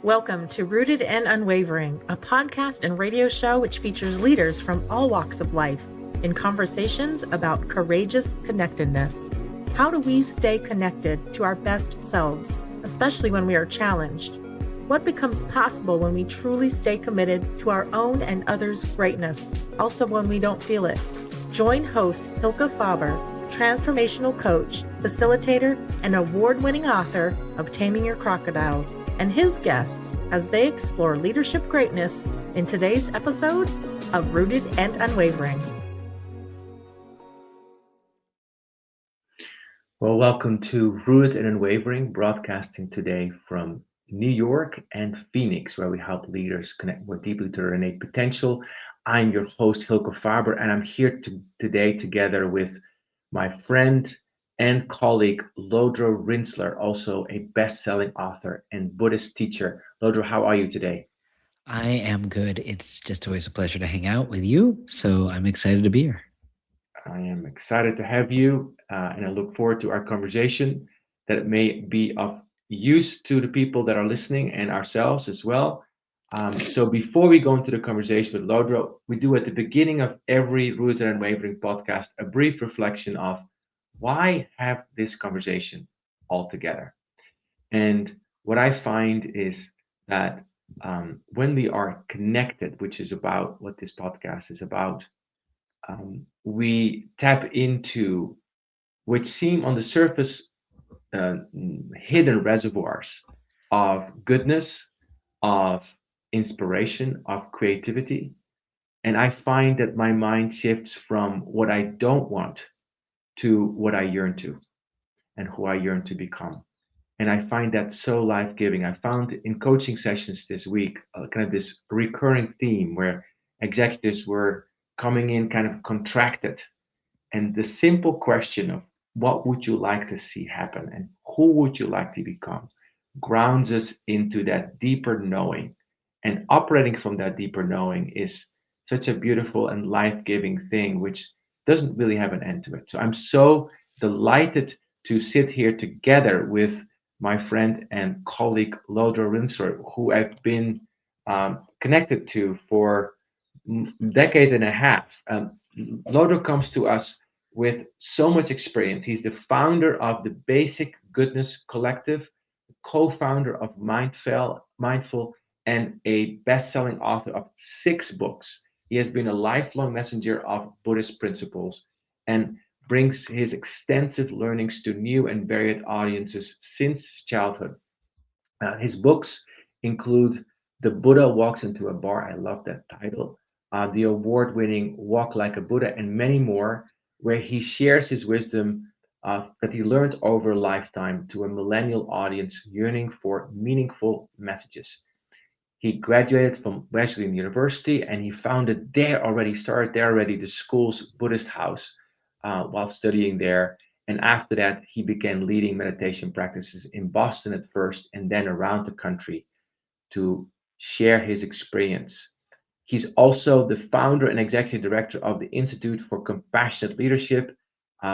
Welcome to Rooted and Unwavering, a podcast and radio show which features leaders from all walks of life in conversations about courageous connectedness. How do we stay connected to our best selves, especially when we are challenged? What becomes possible when we truly stay committed to our own and others' greatness, also when we don't feel it? Join host Hylke Faber, transformational coach, facilitator, and award-winning author of Taming Your Crocodiles, and his guests as they explore leadership greatness in today's episode of Rooted and Unwavering. Well, welcome to Rooted and Unwavering, broadcasting today from New York and Phoenix, where we help leaders connect more deeply to their innate potential. I'm your host, Hylke Faber, and I'm here today together with my friend and colleague, Lodro Rinzler, also a best-selling author and Buddhist teacher. Lodro, how are you today? I am good. It's just always a pleasure to hang out with you, so I'm excited to be here. I am excited to have you, and I look forward to our conversation that it may be of use to the people that are listening and ourselves as well. So before we go into the conversation with Lodro, we do at the beginning of every Rooted and Wavering podcast a brief reflection of why have this conversation altogether. And what I find is that when we are connected, which is about what this podcast is about, we tap into which seem on the surface uh, hidden reservoirs of goodness, of inspiration, of creativity. And I find that my mind shifts from what I don't want to what I yearn to and who I yearn to become. And I find that so life giving. I found in coaching sessions this week kind of this recurring theme where executives were coming in kind of contracted. And the simple question of what would you like to see happen and who would you like to become grounds us into that deeper knowing. And operating from that deeper knowing is such a beautiful and life giving thing, which doesn't really have an end to it. So I'm so delighted to sit here together with my friend and colleague Lodro Rinzler, who I've been connected to for a decade and a half. Lodro comes to us with so much experience. He's the founder of the Basic Goodness Collective, co-founder of Mindful, and a best-selling author of 6 books. He has been a lifelong messenger of Buddhist principles and brings his extensive learnings to new and varied audiences since childhood. His books include The Buddha Walks into a Bar. I love that title. The award winning Walk Like a Buddha, and many more, where he shares his wisdom that he learned over a lifetime to a millennial audience yearning for meaningful messages. He graduated from Wesleyan University and he started there already, the school's Buddhist house while studying there. And after that, he began leading meditation practices in Boston at first and then around the country to share his experience. He's also the founder and executive director of the Institute for Compassionate Leadership,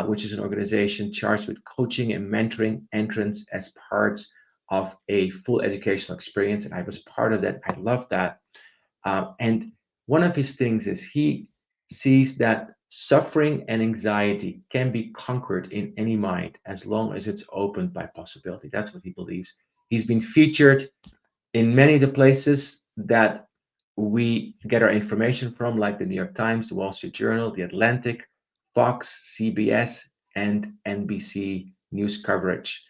which is an organization charged with coaching and mentoring entrants as parts of a full educational experience. And I was part of that. I love that. And one of his things is he sees that suffering and anxiety can be conquered in any mind as long as it's opened by possibility. That's what he believes. He's been featured in many of the places that we get our information from, like the New York Times, the Wall Street Journal, the Atlantic, Fox, CBS, and NBC News coverage.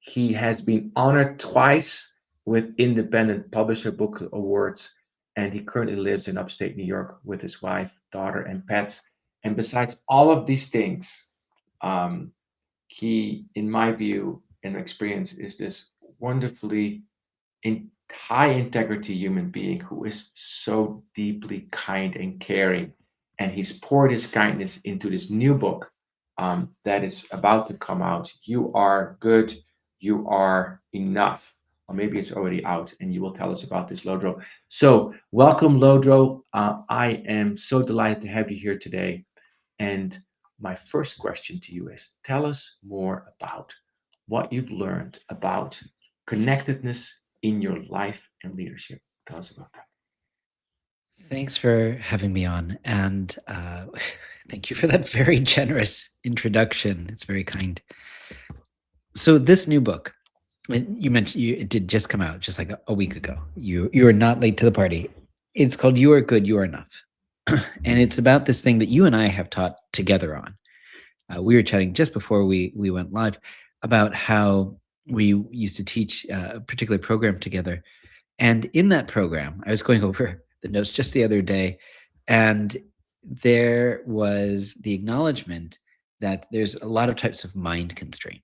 He has been honored twice with Independent Publisher Book Awards, and he currently lives in upstate New York with his wife, daughter, and pets. And besides all of these things, um, he, in my view and experience, is this wonderfully in high integrity human being who is so deeply kind and caring. And he's poured his kindness into this new book that is about to come out. You are good, you are enough. Or maybe it's already out and you will tell us about this, Lodro. So, welcome, Lodro. I am so delighted to have you here today. And my first question to you is tell us more about what you've learned about connectedness in your life and leadership? Tell us about that. Thanks for having me on. And thank you for that very generous introduction. It's very kind. So this new book, you mentioned it did just come out just like a week ago. You are not late to the party. It's called You Are Good, You Are Enough. And it's about this thing that you and I have taught together on. We were chatting just before we went live about how we used to teach a particular program together. And in that program, I was going over the notes just the other day, and there was the acknowledgement that there's a lot of types of mind constraint.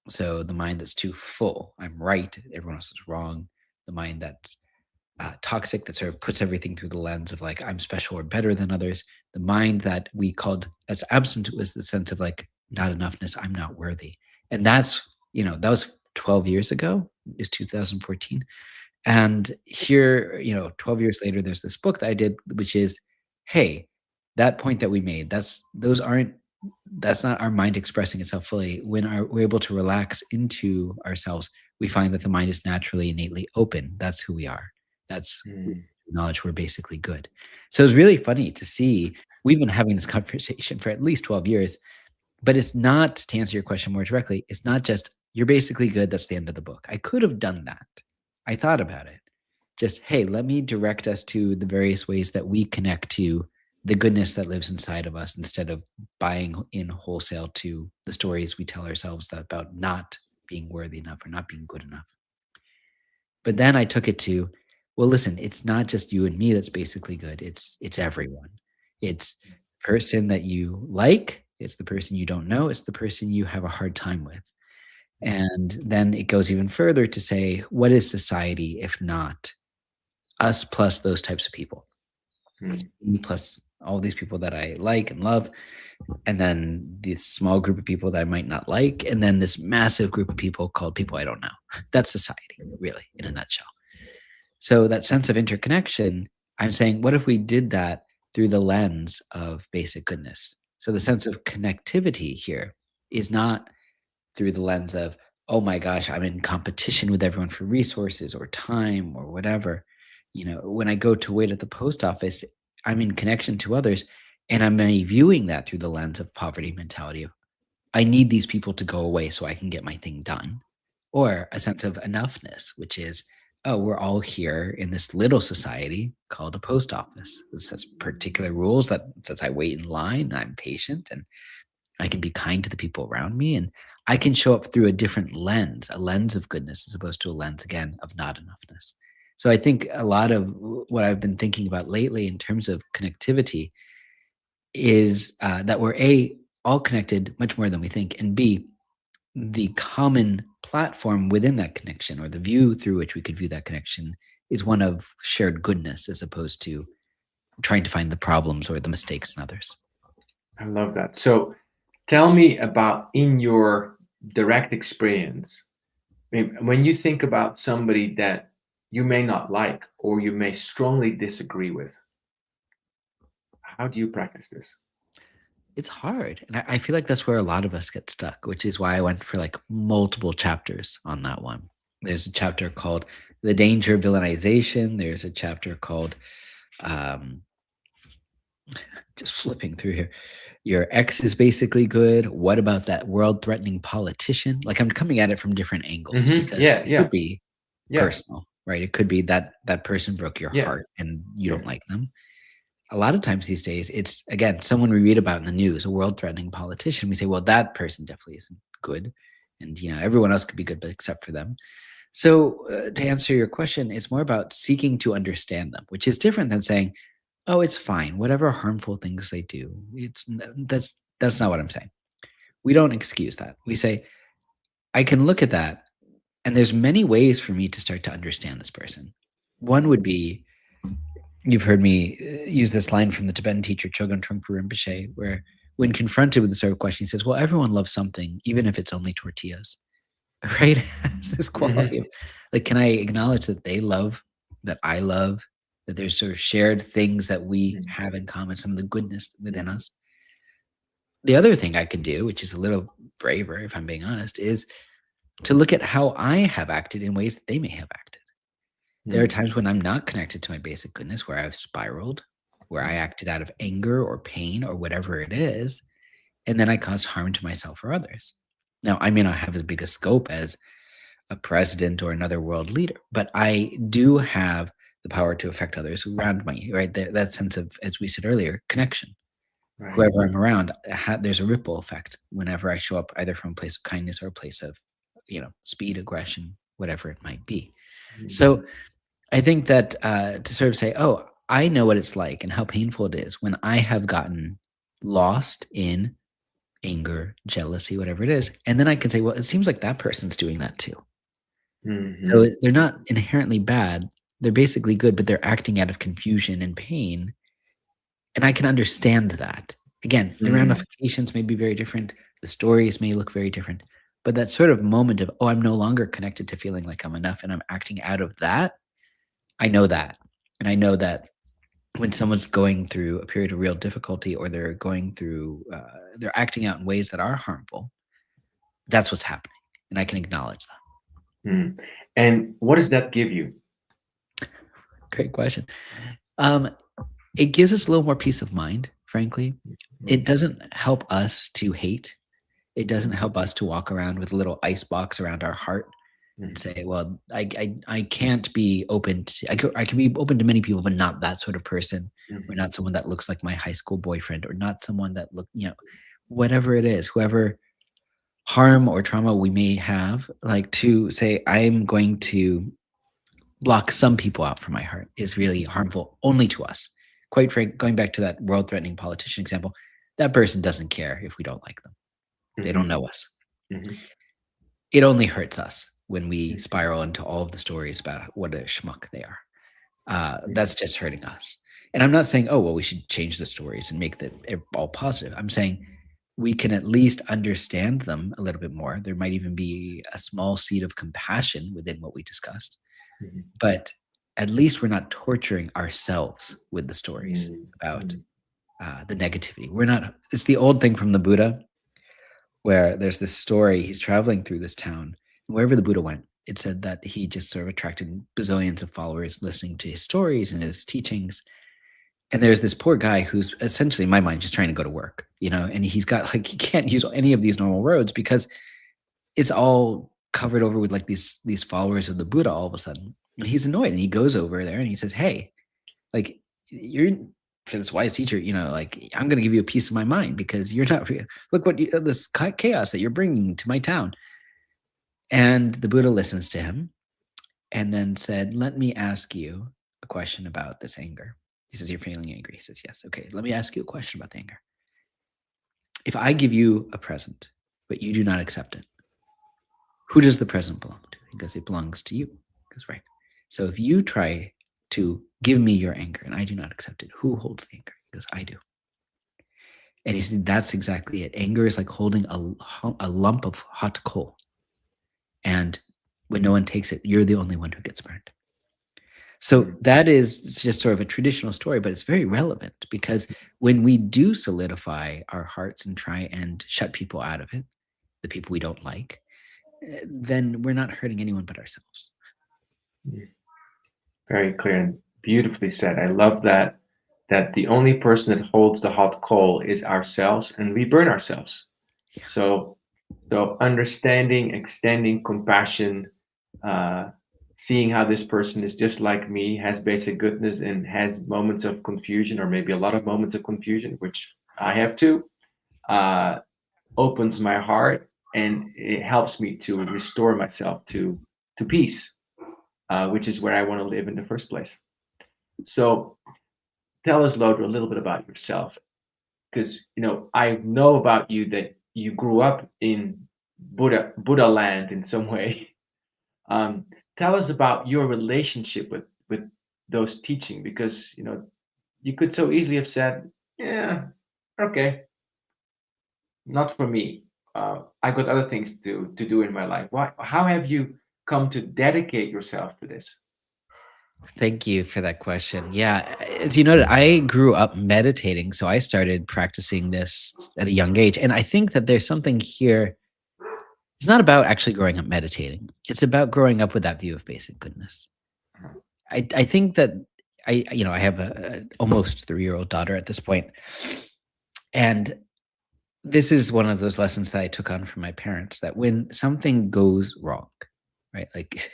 So the mind that's too full, I'm right, everyone else is wrong. The mind that's toxic, that sort of puts everything through the lens of like, I'm special or better than others. The mind that we called as absent was the sense of like, not enoughness, I'm not worthy. And that's, that was 12 years ago, it was 2014. And here, 12 years later, there's this book that I did, which is, hey, that point that we made, that's not our mind expressing itself fully. When we're able to relax into ourselves, we find that the mind is naturally, innately open. That's who we are. That's knowledge we're basically good. So it's really funny to see, we've been having this conversation for at least 12 years, but it's not, to answer your question more directly, it's not just, you're basically good, that's the end of the book. I could have done that. I thought about it. Just, hey, let me direct us to the various ways that we connect to the goodness that lives inside of us instead of buying in wholesale to the stories we tell ourselves about not being worthy enough or not being good enough. But then I took it to, well, listen, it's not just you and me that's basically good. It's everyone. It's the person that you like. It's the person you don't know. It's the person you have a hard time with. And then it goes even further to say, what is society if not us plus those types of people? It's me plus all these people that I like and love, and then this small group of people that I might not like, and then this massive group of people called people I don't know. That's society, really, in a nutshell. So that sense of interconnection, I'm saying, what if we did that through the lens of basic goodness? So the sense of connectivity here is not through the lens of, oh my gosh, I'm in competition with everyone for resources or time or whatever. When I go to wait at the post office, I'm in connection to others, and I'm viewing that through the lens of poverty mentality of, I need these people to go away so I can get my thing done. Or a sense of enoughness, which is, oh, we're all here in this little society called a post office. This has particular rules that says I wait in line, and I'm patient, and I can be kind to the people around me, and I can show up through a different lens, a lens of goodness as opposed to a lens, again, of not enoughness. So I think a lot of what I've been thinking about lately in terms of connectivity is that we're A, all connected much more than we think, and B, the common platform within that connection, or the view through which we could view that connection, is one of shared goodness as opposed to trying to find the problems or the mistakes in others. I love that. So tell me about, in your direct experience, when you think about somebody that you may not like or you may strongly disagree with, how do you practice this? It's hard. And I feel like that's where a lot of us get stuck, which is why I went for like multiple chapters on that one. There's a chapter called The Danger of Villainization. There's a chapter called, just flipping through here, Your Ex is Basically Good. What about that world-threatening politician? Like, I'm coming at it from different angles because it could be personal, right? It could be that that person broke your heart and you don't like them. A lot of times these days, it's, again, someone we read about in the news, a world-threatening politician. We say, well, that person definitely isn't good. And, everyone else could be good, but except for them. So to answer your question, it's more about seeking to understand them, which is different than saying, oh, it's fine, whatever harmful things they do. That's not what I'm saying. We don't excuse that. We say, I can look at that, and there's many ways for me to start to understand this person. One would be, you've heard me use this line from the Tibetan teacher Chogyam Trungpa Rinpoche, where when confronted with this sort of question, he says, well, everyone loves something, even if it's only tortillas, right? It has this quality of, like, can I acknowledge that they love, that I love, that there's sort of shared things that we have in common, some of the goodness within us. The other thing I could do, which is a little braver, if I'm being honest, is to look at how I have acted in ways that they may have acted. There are times when I'm not connected to my basic goodness, where I've spiraled, where I acted out of anger or pain or whatever it is, and then I caused harm to myself or others. Now, I may not have as big a scope as a president or another world leader, but I do have the power to affect others around me, right? That sense of, as we said earlier, connection. Right. Whoever I'm around, there's a ripple effect whenever I show up, either from a place of kindness or a place of, speed, aggression, whatever it might be. So I think that to sort of say, oh, I know what it's like and how painful it is when I have gotten lost in anger, jealousy, whatever it is. And then I can say, well, it seems like that person's doing that too. So they're not inherently bad. They're basically good, but they're acting out of confusion and pain. And I can understand that. Again, the ramifications may be very different. The stories may look very different. But that sort of moment of, oh, I'm no longer connected to feeling like I'm enough and I'm acting out of that, I know that. And I know that when someone's going through a period of real difficulty, or they're going through, they're acting out in ways that are harmful, that's what's happening. And I can acknowledge that. And what does that give you? Great question. It gives us a little more peace of mind, frankly. It doesn't help us to hate. It doesn't help us to walk around with a little ice box around our heart and say, well, I can't be open to, I can be open to many people, but not that sort of person, or not someone that looks like my high school boyfriend, or not someone that whatever it is, whoever harm or trauma we may have, like to say, I'm going to block some people out from my heart is really harmful only to us. Quite frank, going back to that world-threatening politician example, that person doesn't care if we don't like them. They don't know us. It only hurts us when we spiral into all of the stories about what a schmuck they are. That's just hurting us. And I'm not saying, oh, well, we should change the stories and make them all positive. I'm saying we can at least understand them a little bit more. There might even be a small seed of compassion within what we discussed. But at least we're not torturing ourselves with the stories about the negativity. It's the old thing from the Buddha, where there's this story, he's traveling through this town. Wherever the Buddha went, it said that he just sort of attracted bazillions of followers listening to his stories and his teachings. And there's this poor guy who's essentially, in my mind, just trying to go to work, and he's got he can't use any of these normal roads because it's all covered over with like these followers of the Buddha all of a sudden. And he's annoyed, and he goes over there and he says, hey, like, you're, for this wise teacher, I'm going to give you a piece of my mind because you're not, look what this chaos that you're bringing to my town. And the Buddha listens to him and then said, let me ask you a question about this anger. He says, you're feeling angry. He says, yes. Okay, let me ask you a question about the anger. If I give you a present, but you do not accept it, who does the present belong to? He goes, it belongs to you. He goes, right. So if you try to give me your anger and I do not accept it, who holds the anger? He goes, I do. And he said, that's exactly it. Anger is like holding a lump of hot coal. And when no one takes it, you're the only one who gets burned. So that is just sort of a traditional story, but it's very relevant because when we do solidify our hearts and try and shut people out of it, the people we don't like, then we're not hurting anyone but ourselves. Very clear and beautifully said. I love that the only person that holds the hot coal is ourselves, and we burn ourselves. Yeah. So understanding, extending compassion, seeing how this person is just like me, has basic goodness and has moments of confusion, or maybe a lot of moments of confusion, which I have too, opens my heart, and it helps me to restore myself to peace, which is where I want to live in the first place. So tell us, Lodro, a little bit about yourself, because I know about you that you grew up in Buddha land in some way. Tell us about your relationship with those teaching, because you could so easily have said, yeah, okay, not for me. I got other things to do in my life. How have you come to dedicate yourself to this? Thank you for that question. Yeah, as you noted, I grew up meditating, so I started practicing this at a young age. And I think that there's something here. It's not about actually growing up meditating. It's about growing up with that view of basic goodness. I think that I have a almost 3-year-old daughter at this point, and this is one of those lessons that I took on from my parents, that when something goes wrong, right? Like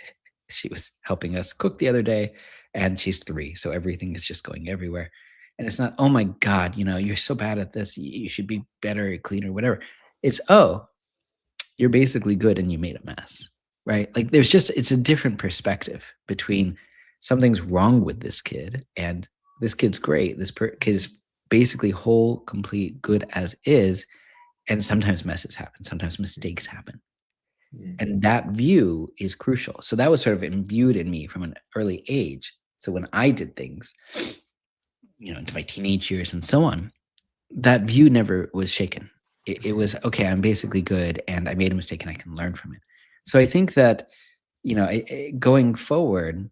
she was helping us cook the other day, and she's 3, so everything is just going everywhere. And it's not, oh my God, you're so bad at this. You should be better, cleaner, whatever. It's, oh, you're basically good and you made a mess, right? Like it's a different perspective between something's wrong with this kid and this kid's great. This kid is basically whole, complete, good as is. And sometimes messes happen, sometimes mistakes happen. And that view is crucial. So that was sort of imbued in me from an early age. So when I did things, into my teenage years and so on, that view never was shaken. It was, okay, I'm basically good and I made a mistake and I can learn from it. So I think that, going forward,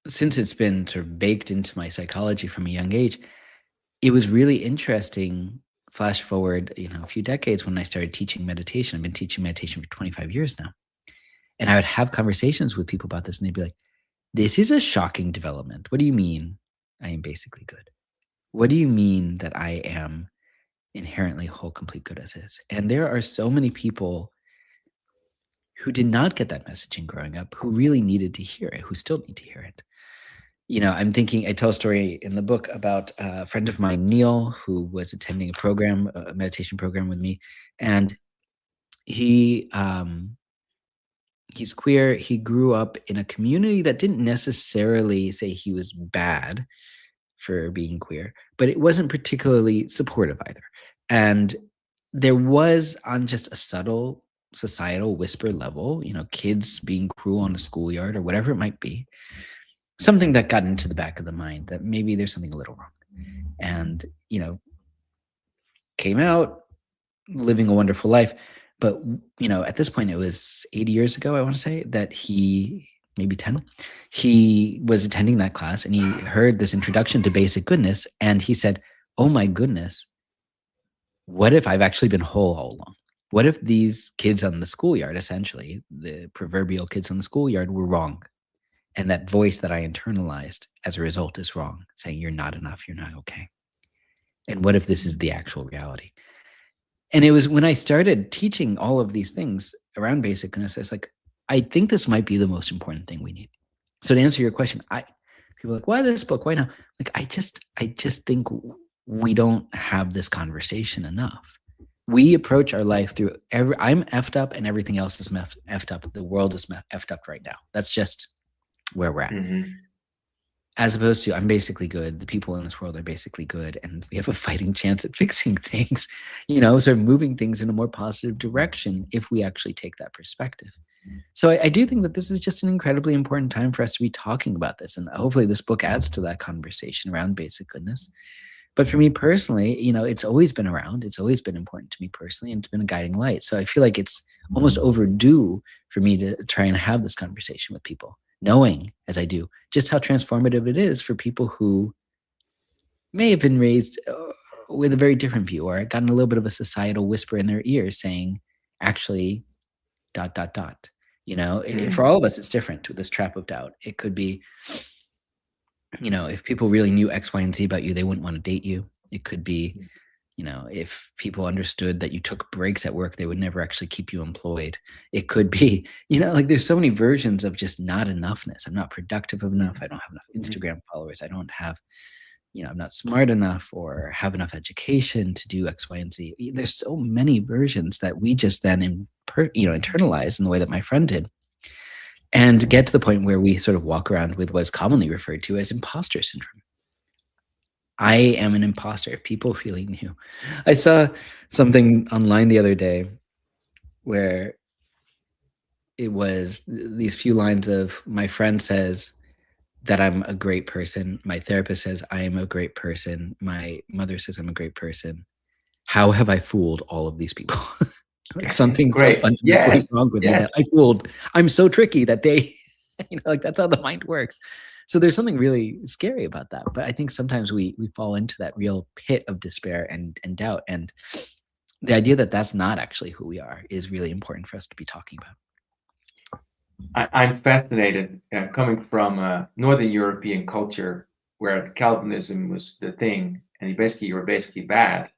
since it's been sort of baked into my psychology from a young age, it was really interesting. Flash forward, a few decades when I started teaching meditation. I've been teaching meditation for 25 years now. And I would have conversations with people about this and they'd be like, this is a shocking development. What do you mean I am basically good? What do you mean that I am inherently whole, complete, good as is? And there are so many people who did not get that messaging growing up, who really needed to hear it, who still need to hear it. I'm thinking, I tell a story in the book about a friend of mine, Neil, who was attending a meditation program with me. And he's queer. He grew up in a community that didn't necessarily say he was bad for being queer, but it wasn't particularly supportive either. And there was, on just a subtle societal whisper level, kids being cruel on a schoolyard or whatever it might be, something that got into the back of the mind that maybe there's something a little wrong. And, came out living a wonderful life. But, at this point, it was 80 years ago, I want to say, that maybe 10, he was attending that class and he heard this introduction to basic goodness. And he said, oh my goodness, what if I've actually been whole all along? What if these kids on the schoolyard, essentially, the proverbial kids on the schoolyard, were wrong? And that voice that I internalized as a result is wrong, saying you're not enough, you're not okay. And what if this is the actual reality? And it was when I started teaching all of these things around basic goodness, I was like, I think this might be the most important thing we need. So to answer your question, people are like, why this book? Why not? Like, I just think we don't have this conversation enough. We approach our life through I'm effed up and everything else is effed up. The world is effed up right now. That's just where we're at. Mm-hmm. As opposed to, I'm basically good. The people in this world are basically good. And we have a fighting chance at fixing things, sort of moving things in a more positive direction if we actually take that perspective. So I do think that this is just an incredibly important time for us to be talking about this. And hopefully this book adds to that conversation around basic goodness. But for me personally, it's always been around. It's always been important to me personally, and it's been a guiding light. So I feel like it's almost overdue for me to try and have this conversation with people, knowing, as I do, just how transformative it is for people who may have been raised with a very different view or gotten a little bit of a societal whisper in their ear saying, actually, ... For all of us, it's different with this trap of doubt. It could be, if people really knew X, Y, and Z about you, they wouldn't want to date you. It could be, if people understood that you took breaks at work, they would never actually keep you employed. It could be, there's so many versions of just not enoughness. I'm not productive enough. I don't have enough Instagram followers. I don't have, I'm not smart enough or have enough education to do X, Y, and Z. There's so many versions that we just then, internalize in the way that my friend did, and get to the point where we sort of walk around with what's commonly referred to as imposter syndrome. I am an imposter. People feeling new. I saw something online the other day where it was these few lines of, my friend says that I'm a great person. My therapist says I am a great person. My mother says I'm a great person. How have I fooled all of these people? Like something so fundamentally wrong with me that I fooled. I'm so tricky that they, that's how the mind works. So there's something really scary about that. But I think sometimes we fall into that real pit of despair and doubt. And the idea that that's not actually who we are is really important for us to be talking about. I'm fascinated coming from a Northern European culture where Calvinism was the thing, and you were basically bad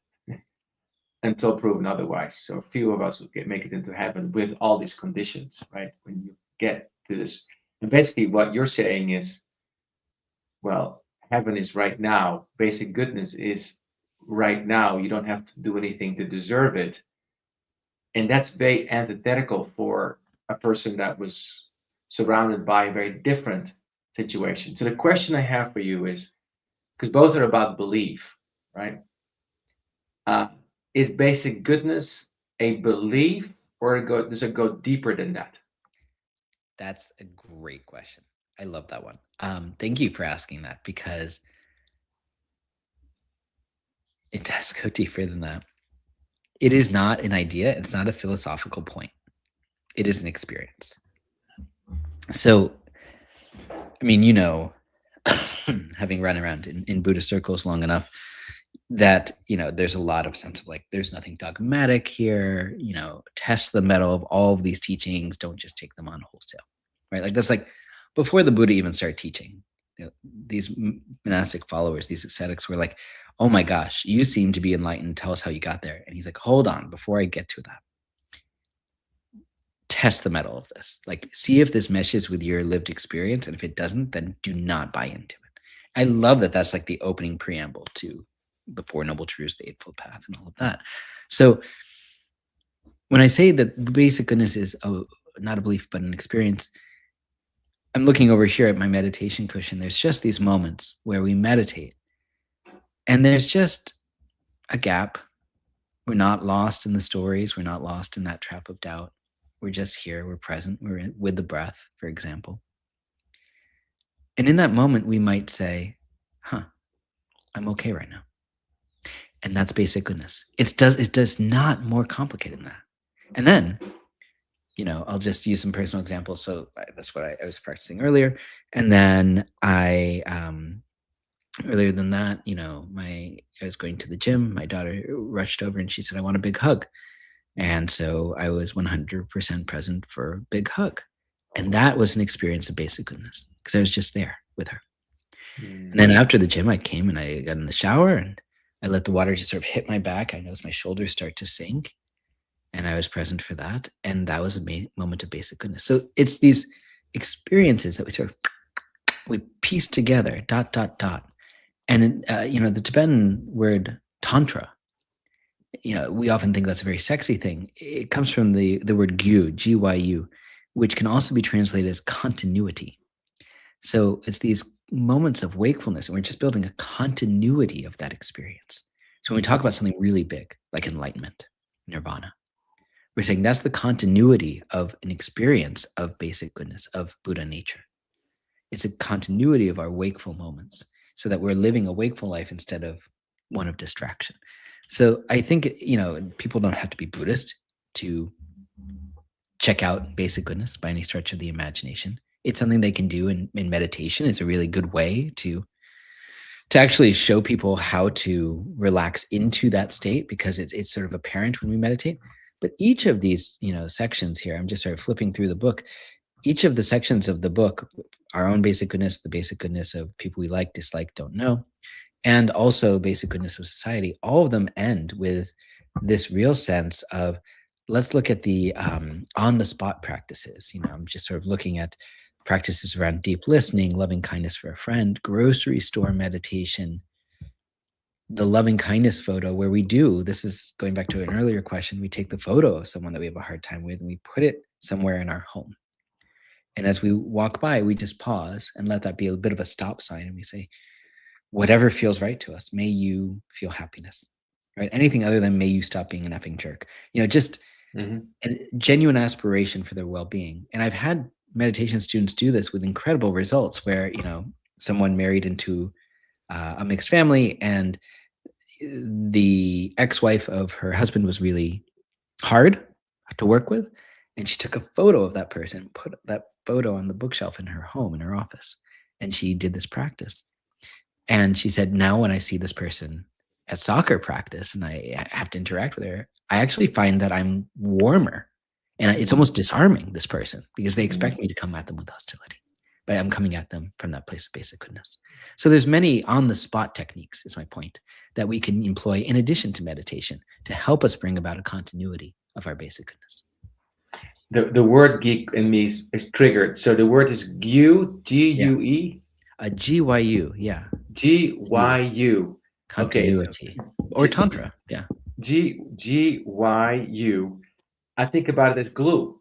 until proven otherwise. So few of us will make it into heaven with all these conditions, right? When you get to this, and basically what you're saying is, well, heaven is right now. Basic goodness is right now. You don't have to do anything to deserve it, and that's very antithetical for a person that was surrounded by a very different situation. So the question I have for you is, because both are about belief, right? Uh, is basic goodness a belief, or does it go deeper than that? That's a great question. I love that one. Thank you for asking that, because it does go deeper than that. It is not an idea. It's not a philosophical point. It is an experience. So, I mean, having run around in Buddhist circles long enough, that, there's a lot of sense of like, there's nothing dogmatic here, test the metal of all of these teachings. Don't just take them on wholesale, right? Like that's like before the Buddha even started teaching, these monastic followers, these ascetics were like, oh my gosh, you seem to be enlightened. Tell us how you got there. And he's like, hold on, before I get to that, test the metal of this. Like, see if this meshes with your lived experience. And if it doesn't, then do not buy into it. I love that that's like the opening preamble to the Four Noble Truths, the Eightfold Path, and all of that. So when I say that basic goodness is not a belief, but an experience, I'm looking over here at my meditation cushion. There's just these moments where we meditate, and there's just a gap. We're not lost in the stories. We're not lost in that trap of doubt. We're just here. We're present. We're with the breath, for example. And in that moment, we might say, I'm okay right now. And that's basic goodness. It does not more complicated than that. And then, I'll just use some personal examples. So that's what I was practicing earlier. And then earlier than that, I was going to the gym. My daughter rushed over and she said, I want a big hug. And so I was 100% present for a big hug. And that was an experience of basic goodness because I was just there with her. And then after the gym, I came and I got in the shower and I let the water just sort of hit my back. I noticed my shoulders start to sink, and I was present for that. And that was a moment of basic goodness. So it's these experiences that we piece together, ... And, the Tibetan word tantra, we often think that's a very sexy thing. It comes from the word gyu, G-Y-U, which can also be translated as continuity. So it's these moments of wakefulness, and we're just building a continuity of that experience. So when we talk about something really big, like enlightenment, nirvana, we're saying that's the continuity of an experience of basic goodness, of Buddha nature. It's a continuity of our wakeful moments so that we're living a wakeful life instead of one of distraction. So I think, people don't have to be Buddhist to check out basic goodness by any stretch of the imagination. It's something they can do in meditation. It's a really good way to actually show people how to relax into that state, because it's sort of apparent when we meditate. But each of these, sections here, I'm just sort of flipping through the book. Each of the sections of the book, our own basic goodness, the basic goodness of people we like, dislike, don't know, and also basic goodness of society, all of them end with this real sense of, let's look at the on-the-spot practices. I'm just sort of looking at practices around deep listening, loving kindness for a friend, grocery store meditation, the loving kindness photo, where this is going back to an earlier question, we take the photo of someone that we have a hard time with and we put it somewhere in our home. And as we walk by, we just pause and let that be a bit of a stop sign. And we say, whatever feels right to us, may you feel happiness, right? Anything other than may you stop being an effing jerk, just a genuine aspiration for their well-being. And I've had meditation students do this with incredible results where, someone married into a mixed family, and the ex-wife of her husband was really hard to work with. And she took a photo of that person, put that photo on the bookshelf in her home, in her office. And she did this practice. And she said, now when I see this person at soccer practice and I have to interact with her, I actually find that I'm warmer And it's almost disarming this person because they expect me to come at them with hostility, but I'm coming at them from that place of basic goodness. So there's many on the spot techniques, is my point, that we can employ in addition to meditation to help us bring about a continuity of our basic goodness. The word geek in me is triggered. So the word is GUE, GUE? GYU, yeah. GYU. Okay, so Continuity. Or Tantra, yeah. GYU. I think about it as glue.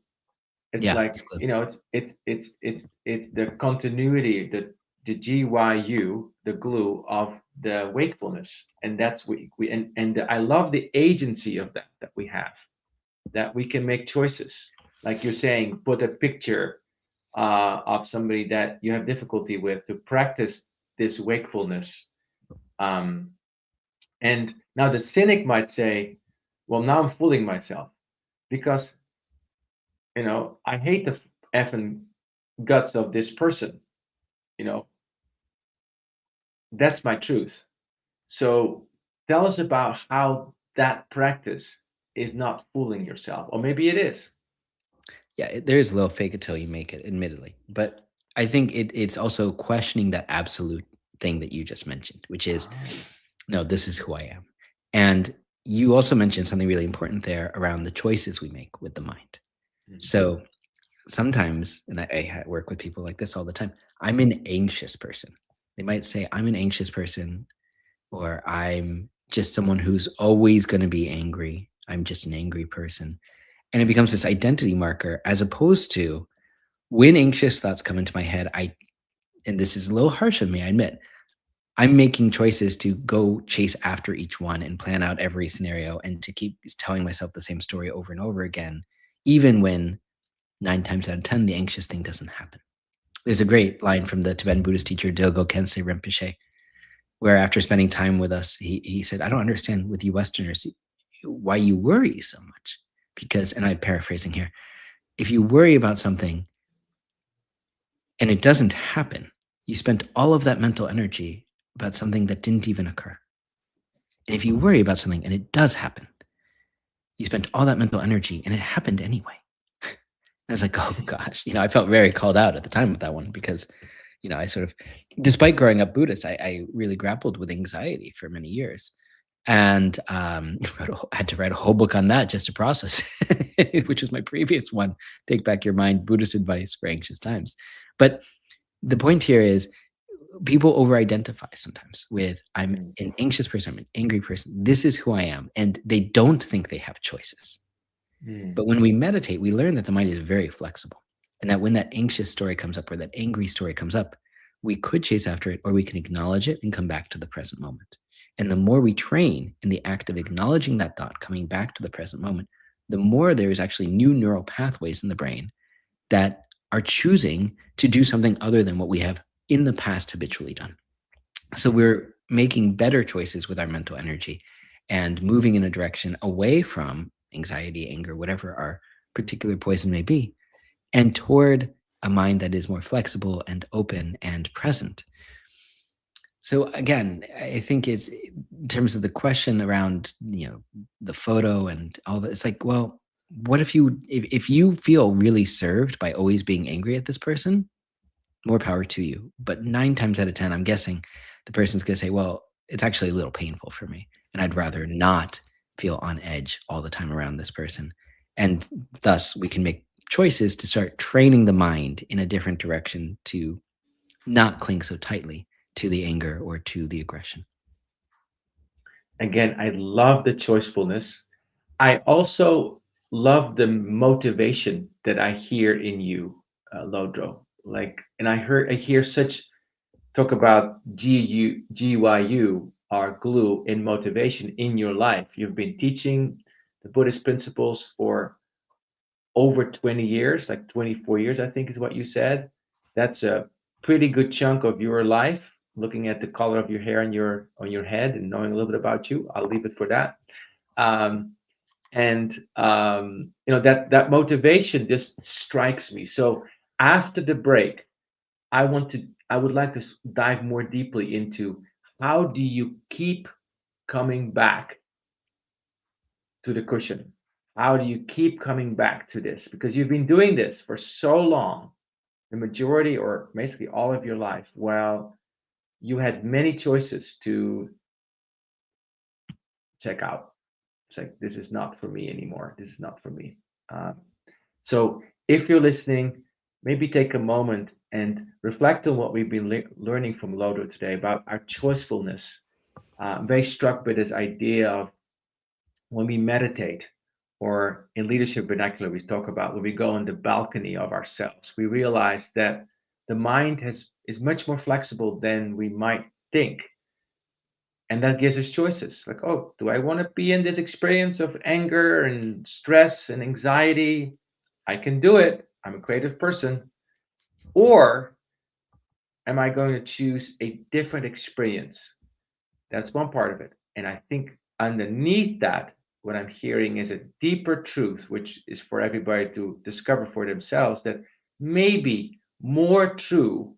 It's like, it's glue. you know, it's the continuity, the GYU, the glue of the wakefulness. And that's I love the agency of that we have, that we can make choices. Like you're saying, put a picture of somebody that you have difficulty with to practice this wakefulness. Um, and now the cynic might say, well, now I'm fooling myself because, I hate the effing guts of this person. You know, that's my truth. So tell us about how that practice is not fooling yourself, or maybe it is. Yeah, there is a little fake it till you make it, admittedly. But I think it's also questioning that absolute thing that you just mentioned, which is, no, this is who I am. And you also mentioned something really important there around the choices we make with the mind. So sometimes, and I work with people like this all the time, I'm an anxious person. They might say, I'm an anxious person, or I'm just someone who's always going to be angry. I'm just an angry person. And it becomes this identity marker as opposed to when anxious thoughts come into my head, and this is a little harsh of me, I admit, I'm making choices to go chase after each one and plan out every scenario and to keep telling myself the same story over and over again, even when 9 times out of 10, the anxious thing doesn't happen. There's a great line from the Tibetan Buddhist teacher Dilgo Khyentse Rinpoche, where after spending time with us, he said, I don't understand with you Westerners why you worry so much. Because, and I'm paraphrasing here, if you worry about something and it doesn't happen, you spent all of that mental energy about something that didn't even occur. And if you worry about something and it does happen, you spent all that mental energy and it happened anyway. I was like, oh gosh, I felt very called out at the time with that one because, I sort of, despite growing up Buddhist, I really grappled with anxiety for many years. And I had to write a whole book on that just to process, which was my previous one, Take Back Your Mind, Buddhist Advice for Anxious Times. But the point here is people over-identify sometimes with, I'm an anxious person, I'm an angry person, this is who I am, and they don't think they have choices. But when we meditate, we learn that the mind is very flexible, and that when that anxious story comes up or that angry story comes up, we could chase after it or we can acknowledge it and come back to the present moment. And the more we train in the act of acknowledging that thought, coming back to the present moment, the more there is actually new neural pathways in the brain that are choosing to do something other than what we have in the past habitually done. So we're making better choices with our mental energy and moving in a direction away from anxiety, anger, whatever our particular poison may be, and toward a mind that is more flexible and open and present. So again, I think it's in terms of the question around, the photo and all that, it's like, well, what if you feel really served by always being angry at this person, more power to you. But 9 times out of 10, I'm guessing the person's going to say, well, it's actually a little painful for me. And I'd rather not feel on edge all the time around this person. And thus we can make choices to start training the mind in a different direction to not cling so tightly to the anger or to the aggression. Again, I love the choicefulness. I also love the motivation that I hear in you, Lodro. And I hear such talk about GYU, our glue in motivation in your life. You've been teaching the Buddhist principles for over 20 years, like 24 years, I think is what you said. That's a pretty good chunk of your life. Looking at the color of your hair on your head and knowing a little bit about you, I'll leave it for that. And that motivation just strikes me. So after the break, I would like to dive more deeply into how do you keep coming back to the cushion? How do you keep coming back to this? Because you've been doing this for so long, the majority or basically all of your life. Well, you had many choices to check out. It's like, this is not for me anymore. This is not for me. Um, so if you're listening, maybe take a moment and reflect on what we've been learning from Lodro today about our choicefulness. I'm very struck by this idea of when we meditate, or in leadership vernacular, we talk about when we go on the balcony of ourselves, we realize that the mind is much more flexible than we might think. And that gives us choices like, oh, do I want to be in this experience of anger and stress and anxiety? I can do it. I'm a creative person. Or am I going to choose a different experience? That's one part of it. And I think underneath that, what I'm hearing is a deeper truth, which is for everybody to discover for themselves, that maybe more true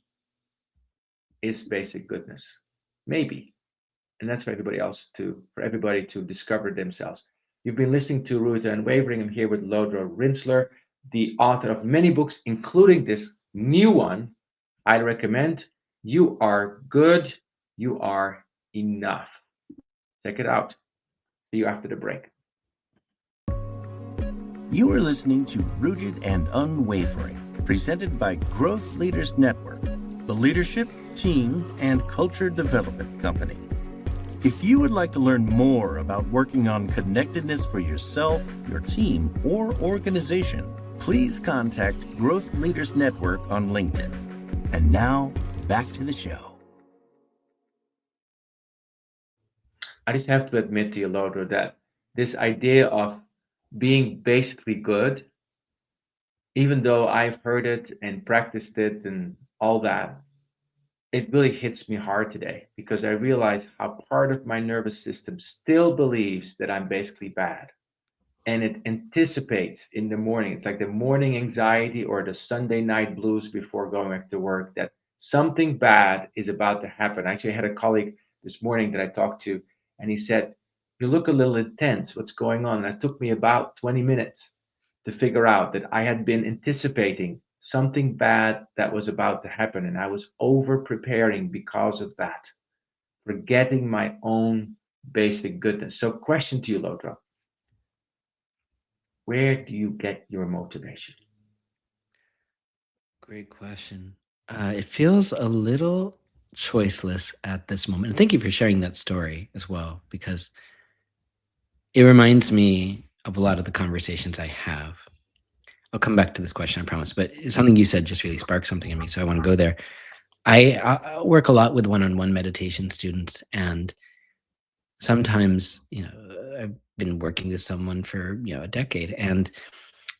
is basic goodness. Maybe. And that's for everybody else to, for everybody to discover themselves. You've been listening to Root and Unwavering. I'm here with Lodro Rinzler, the author of many books, including this new one. I recommend You Are Good, You Are Enough. Check it out. See you after the break. You are listening to Rooted and Unwavering, presented by Growth Leaders Network, the leadership, team, and culture development company. If you would like to learn more about working on connectedness for yourself, your team, or organization, please contact Growth Leaders Network on LinkedIn. And now, back to the show. I just have to admit to you, Lodro, that this idea of being basically good, even though I've heard it and practiced it and all that, it really hits me hard today because I realize how part of my nervous system still believes that I'm basically bad. And it anticipates in the morning. It's like the morning anxiety or the Sunday night blues before going back to work that something bad is about to happen. Actually, I had a colleague this morning that I talked to, and he said, "You look a little intense. What's going on?" And it took me about 20 minutes to figure out that I had been anticipating something bad that was about to happen. And I was over preparing because of that, forgetting my own basic goodness. So, question to you, Lodro, where do you get your motivation? Great question. It feels a little choiceless at this moment. And thank you for sharing that story as well, because it reminds me of a lot of the conversations I have. I'll come back to this question, I promise. But something you said just really sparked something in me, so I want to go there. I work a lot with one-on-one meditation students, and sometimes, I've been working with someone for, a decade, and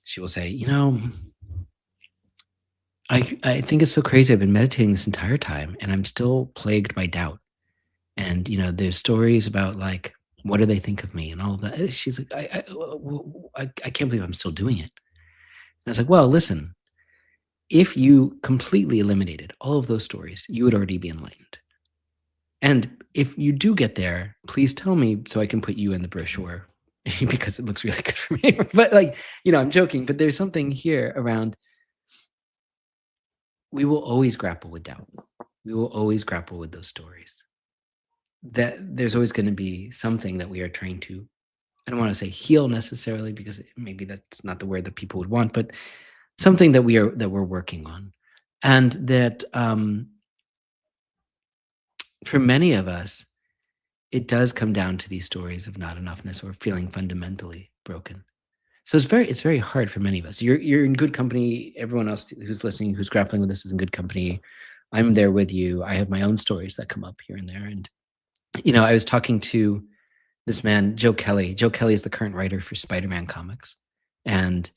she will say, I think it's so crazy. I've been meditating this entire time, and I'm still plagued by doubt. And, there's stories about like, what do they think of me and all of that. She's like, I can't believe I'm still doing it. And I was like, well, listen, if you completely eliminated all of those stories, you would already be enlightened. And if you do get there, please tell me so I can put you in the brochure because it looks really good for me. But I'm joking, but there's something here around, we will always grapple with doubt. We will always grapple with those stories. That there's always going to be something that we are trying to, I don't want to say heal necessarily, because maybe that's not the word that people would want, but something that we're working on. And that for many of us, it does come down to these stories of not enoughness or feeling fundamentally broken. So it's very hard for many of us. You're in good company. Everyone else who's listening, who's grappling with this, is in good company. I'm there with you. I have my own stories that come up here and there. And, I was talking to this man, Joe Kelly. Joe Kelly is the current writer for Spider-Man comics. And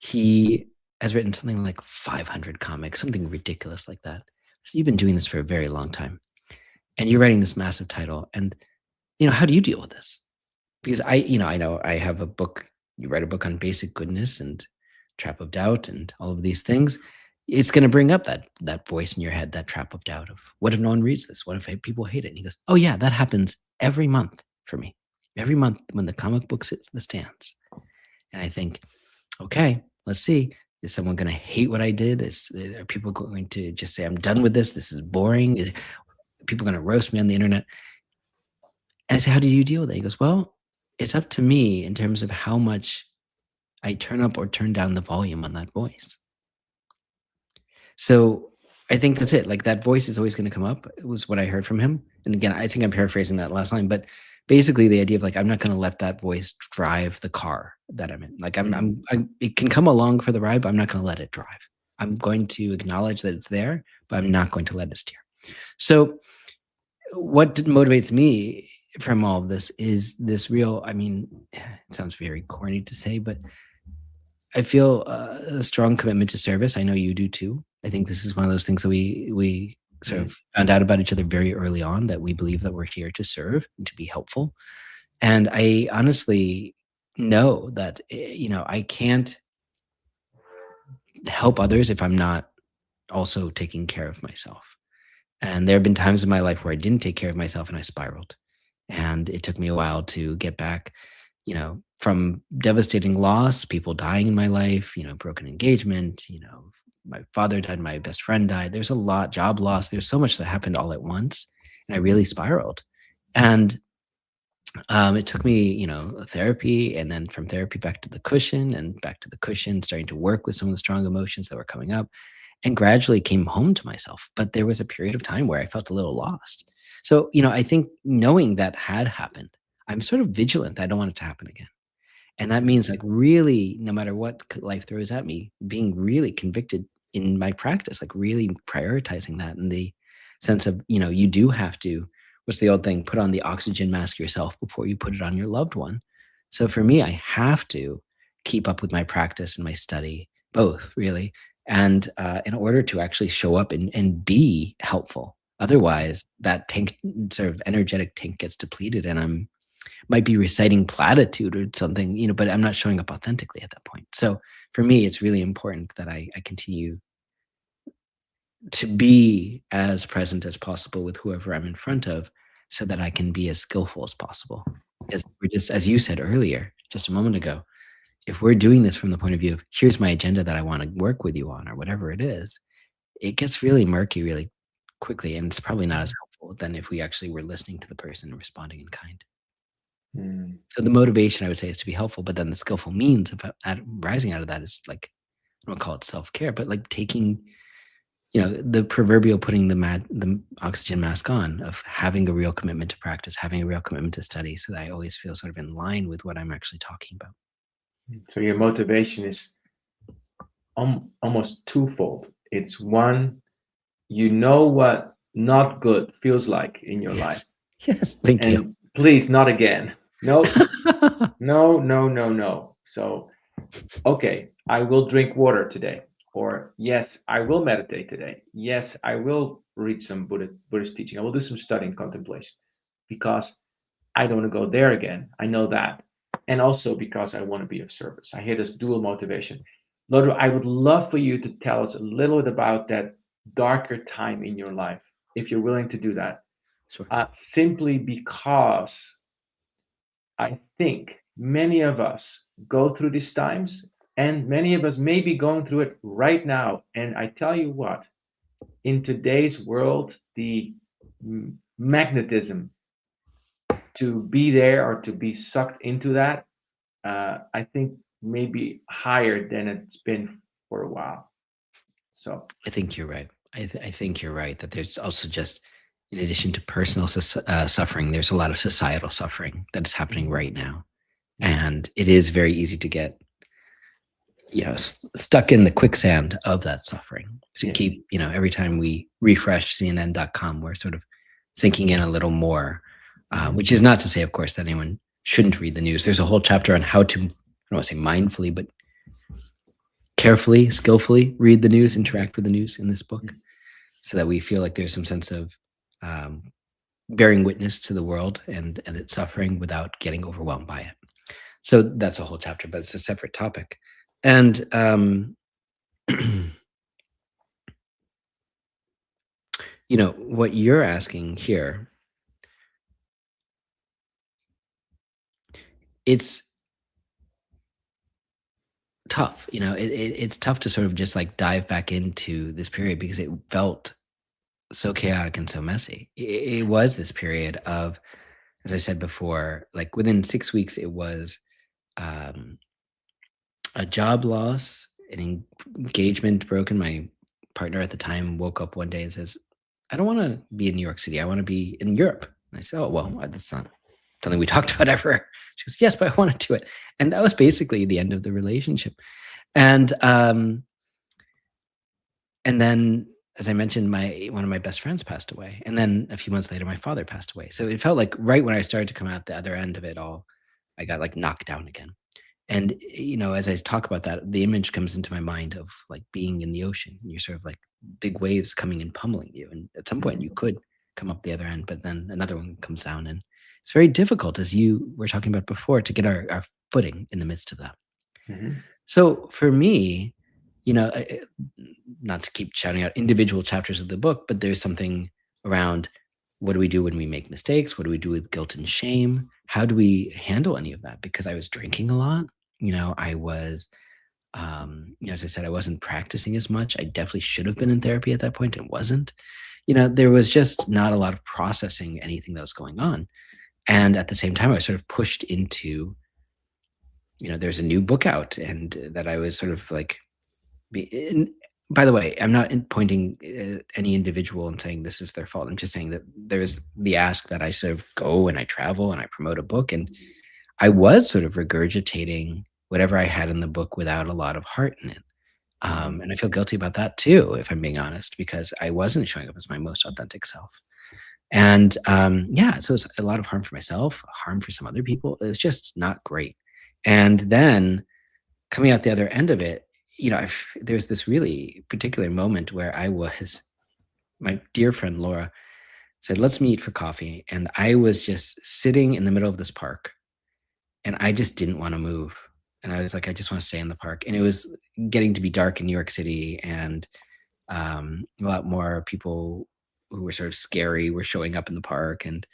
he has written something like 500 comics, something ridiculous like that. So you've been doing this for a very long time. And you're writing this massive title. And, how do you deal with this? Because I know I have a book. You write a book on basic goodness and trap of doubt and all of these things. It's going to bring up that voice in your head, that trap of doubt of, what if no one reads this? What if people hate it? And he goes, oh yeah, that happens every month for me. Every month when the comic book hits the stands. And I think, okay, let's see. Is someone going to hate what I did? Are people going to just say, I'm done with this? This is boring. Is people going to roast me on the internet? And I say, how do you deal with it? He goes, well, it's up to me in terms of how much I turn up or turn down the volume on that voice. So I think that's it. Like, that voice is always going to come up. It was what I heard from him. And again, I think I'm paraphrasing that last line, but basically the idea of, like, I'm not going to let that voice drive the car that I'm in. Like, it can come along for the ride, but I'm not going to let it drive. I'm going to acknowledge that it's there, but I'm not going to let it steer. So what motivates me from all of this is this real, I mean, it sounds very corny to say, but I feel a strong commitment to service. I know you do too. I think this is one of those things that we sort of found out about each other very early on, that we believe that we're here to serve and to be helpful. And I honestly know that, I can't help others if I'm not also taking care of myself. And there have been times in my life where I didn't take care of myself and I spiraled. And it took me a while to get back, from devastating loss, people dying in my life, broken engagement, my father died, my best friend died. There's a lot, job loss. There's so much that happened all at once. And I really spiraled. And it took me, therapy, and then from therapy back to the cushion, and back to the cushion, starting to work with some of the strong emotions that were coming up, and gradually came home to myself. But there was a period of time where I felt a little lost. So, I think knowing that had happened, I'm sort of vigilant. I don't want it to happen again. And that means, like, really, no matter what life throws at me, being really convicted in my practice, like really prioritizing that in the sense of, you do have to, what's the old thing, put on the oxygen mask yourself before you put it on your loved one. So for me, I have to keep up with my practice and my study, both really. And in order to actually show up and be helpful. Otherwise, that tank, sort of energetic tank, gets depleted, and might be reciting platitude or something, but I'm not showing up authentically at that point. So for me, it's really important that I continue to be as present as possible with whoever I'm in front of, so that I can be as skillful as possible. Because we're just, as you said earlier, just a moment ago, if we're doing this from the point of view of, here's my agenda that I want to work with you on, or whatever it is, it gets really murky really quickly. And it's probably not as helpful than if we actually were listening to the person and responding in kind. So the motivation, I would say, is to be helpful, but then the skillful means of rising out of that is, like, I don't call it self-care, but like taking, the proverbial putting the oxygen mask on, of having a real commitment to practice, having a real commitment to study, so that I always feel sort of in line with what I'm actually talking about. So your motivation is almost twofold. It's one, what not good feels like in your life. Yes, thank you. And please, not again. No, no. So, okay, I will drink water today. Or, yes, I will meditate today. Yes, I will read some Buddhist teaching. I will do some study and contemplation, because I don't want to go there again. I know that. And also because I want to be of service. I hear this dual motivation. Lodro, I would love for you to tell us a little bit about that darker time in your life, if you're willing to do that. Sure. Simply because I think many of us go through these times, and many of us may be going through it right now. And I tell you what, in today's world, the magnetism to be there or to be sucked into that, I think maybe higher than it's been for a while. So I think you're right. I think you're right that there's also, just in addition to personal suffering, there's a lot of societal suffering that is happening right now. And it is very easy to get, stuck in the quicksand of that suffering. So keep, every time we refresh CNN.com, we're sort of sinking in a little more, which is not to say, of course, that anyone shouldn't read the news. There's a whole chapter on how to, I don't want to say mindfully, but carefully, skillfully read the news, interact with the news in this book, so that we feel like there's some sense of bearing witness to the world and its suffering without getting overwhelmed by it. So that's a whole chapter, but it's a separate topic. And what you're asking here, it's tough. It's tough to sort of just like dive back into this period because it felt so chaotic and so messy. It was this period of, as I said before, like within 6 weeks, it was um, a job loss, an engagement broken. My partner at the time woke up one day and says, I don't want to be in New York City. I want to be in Europe. And I said, oh, well, that's not something we talked about ever. She goes, yes, but I want to do it. And that was basically the end of the relationship. And then, as I mentioned, one of my best friends passed away. And then a few months later, my father passed away. So it felt like right when I started to come out the other end of it all, I got like knocked down again. And, as I talk about that, the image comes into my mind of like being in the ocean. You're sort of like big waves coming and pummeling you. And at some point you could come up the other end, but then another one comes down. And it's very difficult, as you were talking about before, to get our footing in the midst of that. Mm-hmm. So for me, not to keep shouting out individual chapters of the book, but there's something around what do we do when we make mistakes? What do we do with guilt and shame? How do we handle any of that? Because I was drinking a lot. I was, as I said, I wasn't practicing as much. I definitely should have been in therapy at that point and wasn't. There was just not a lot of processing anything that was going on. And at the same time, I was sort of pushed into, there's a new book out and that I was sort of like, by the way, I'm not pointing at any individual and saying this is their fault. I'm just saying that there's the ask that I sort of go and I travel and I promote a book. And I was sort of regurgitating whatever I had in the book without a lot of heart in it. And I feel guilty about that too, if I'm being honest, because I wasn't showing up as my most authentic self. And so it's a lot of harm for myself, harm for some other people. It's just not great. And then coming out the other end of it, there's this really particular moment where my dear friend Laura said, let's meet for coffee. And I was just sitting in the middle of this park and I just didn't want to move. And I was like, I just want to stay in the park. And it was getting to be dark in New York City, and a lot more people who were sort of scary were showing up in the park, and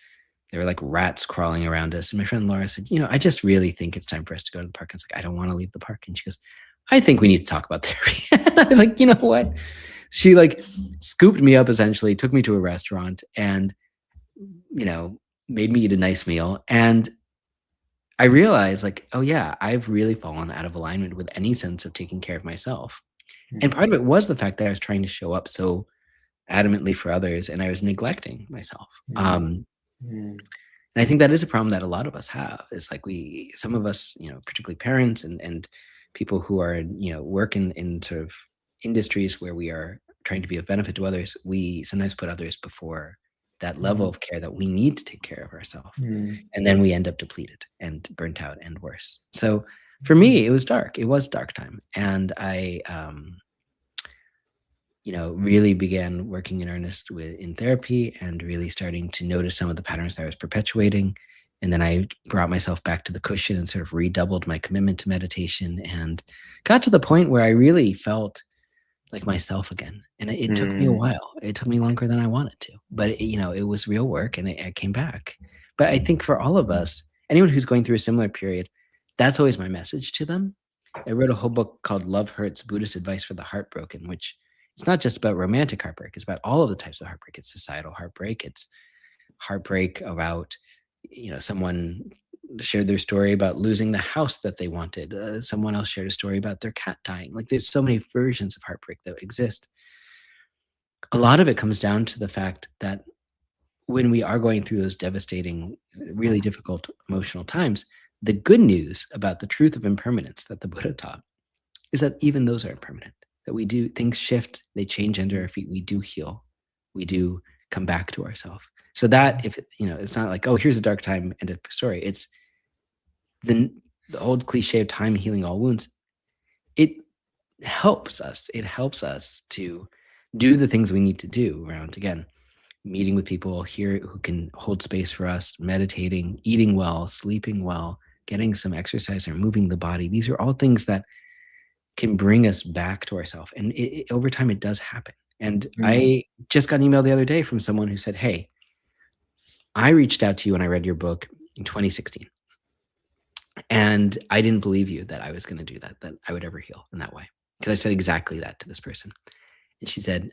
there were like rats crawling around us. And my friend Laura said, I just really think it's time for us to go to the park. I was like, I don't want to leave the park. And she goes, I think we need to talk about therapy. And I was like, you know what? She like scooped me up, essentially, took me to a restaurant and, made me eat a nice meal. And I realized like, oh yeah, I've really fallen out of alignment with any sense of taking care of myself. Mm-hmm. And part of it was the fact that I was trying to show up so adamantly for others and I was neglecting myself. Mm-hmm. And I think that is a problem that a lot of us have. It's like some of us, particularly parents and people who are, work in sort of industries where we are trying to be of benefit to others, we sometimes put others before that level of care that we need to take care of ourselves. And then we end up depleted and burnt out and worse. So for me, it was dark. It was dark time. And I, really began working in earnest in therapy and really starting to notice some of the patterns that I was perpetuating. And then I brought myself back to the cushion and sort of redoubled my commitment to meditation and got to the point where I really felt like myself again. And it took me a while. It took me longer than I wanted to, but it was real work and I came back. But I think for all of us, anyone who's going through a similar period, that's always my message to them. I wrote a whole book called Love Hurts, Buddhist Advice for the Heartbroken, which it's not just about romantic heartbreak. It's about all of the types of heartbreak. It's societal heartbreak. It's heartbreak about, someone shared their story about losing the house that they wanted. Someone else shared a story about their cat dying. Like there's so many versions of heartbreak that exist. A lot of it comes down to the fact that when we are going through those devastating, really difficult emotional times, the good news about the truth of impermanence that the Buddha taught is that even those are impermanent, that things shift, they change under our feet, we do heal, we do come back to ourselves. So that it's not like, oh, here's a dark time, end of story. It's the old cliche of time healing all wounds. It helps us. It helps us to do the things we need to do around, again, meeting with people here who can hold space for us, meditating, eating well, sleeping well, getting some exercise or moving the body. These are all things that can bring us back to ourselves. And over time, it does happen. And I just got an email the other day from someone who said, hey, I reached out to you when I read your book in 2016. And I didn't believe you that I was going to do that, that I would ever heal in that way. Because I said exactly that to this person. And she said,